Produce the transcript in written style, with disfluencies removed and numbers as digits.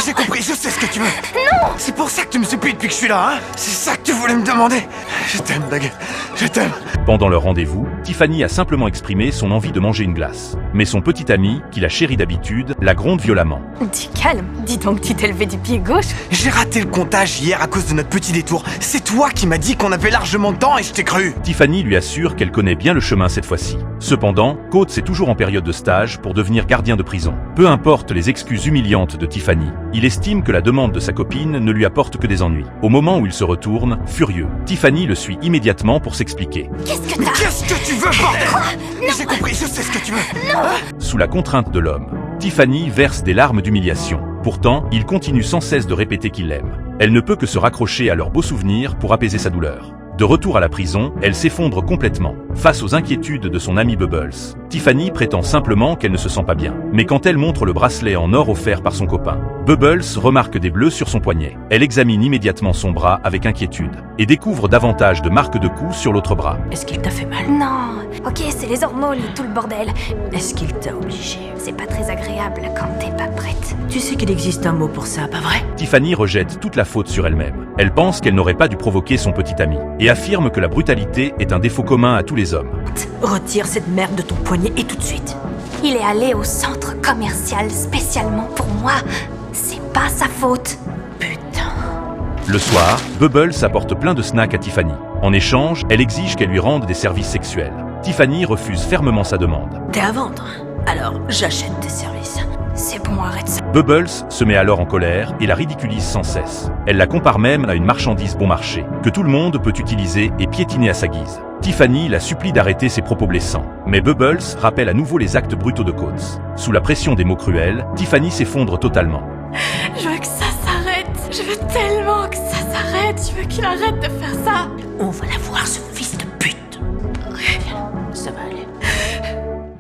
J'ai compris, je sais ce que tu veux. Non. C'est pour ça que tu me supplies depuis que je suis là, hein? C'est ça que tu voulais me demander. Je t'aime, Doug. Je t'aime. Pendant leur rendez-vous, Tiffany a simplement exprimé son envie de manger une glace. Mais son petit ami, qui la chérit d'habitude, la gronde violemment. Dis calme, dis donc tu t'es levé du pied gauche. J'ai raté le comptage hier à cause de notre petit détour. C'est toi qui m'as dit qu'on avait largement de temps et je t'ai cru. Tiffany lui assure qu'elle connaît bien le chemin cette fois-ci. Cependant, Coates est toujours en période de stage pour devenir gardien de prison. Peu importe les excuses humiliantes de Tiffany, il estime que la demande de sa copine ne lui apporte que des ennuis. Au moment où il se retourne, furieux, Tiffany le suit immédiatement pour s'expliquer. Qu'est-ce que tu veux, bordel? J'ai compris, je sais ce que tu veux. Sous la contrainte de l'homme, Tiffany verse des larmes d'humiliation. Pourtant, il continue sans cesse de répéter qu'il l'aime. Elle ne peut que se raccrocher à leurs beaux souvenirs pour apaiser sa douleur. De retour à la prison, elle s'effondre complètement. Face aux inquiétudes de son ami Bubbles, Tiffany prétend simplement qu'elle ne se sent pas bien. Mais quand elle montre le bracelet en or offert par son copain, Bubbles remarque des bleus sur son poignet. Elle examine immédiatement son bras avec inquiétude et découvre davantage de marques de coups sur l'autre bras. Est-ce qu'il t'a fait mal? Non, ok c'est les hormones et tout le bordel. Est-ce qu'il t'a obligé? C'est pas très agréable quand t'es pas prête. Tu sais qu'il existe un mot pour ça, pas vrai? Tiffany rejette toute la faute sur elle-même. Elle pense qu'elle n'aurait pas dû provoquer son petit ami et affirme que la brutalité est un défaut commun à tous les hommes. Retire cette merde de ton poignet et tout de suite. Il est allé au centre commercial spécialement pour moi. C'est pas sa faute. Putain. Le soir, Bubbles apporte plein de snacks à Tiffany. En échange, elle exige qu'elle lui rende des services sexuels. Tiffany refuse fermement sa demande. T'es à vendre? Alors, j'achète tes services. C'est bon, arrête ça. Bubbles se met alors en colère et la ridiculise sans cesse. Elle la compare même à une marchandise bon marché, que tout le monde peut utiliser et piétiner à sa guise. Tiffany la supplie d'arrêter ses propos blessants. Mais Bubbles rappelle à nouveau les actes brutaux de Coates. Sous la pression des mots cruels, Tiffany s'effondre totalement. Je veux que ça s'arrête. Je veux tellement que ça s'arrête. Je veux qu'il arrête de faire ça. On va la voir, ce fils de pute. Ça va aller.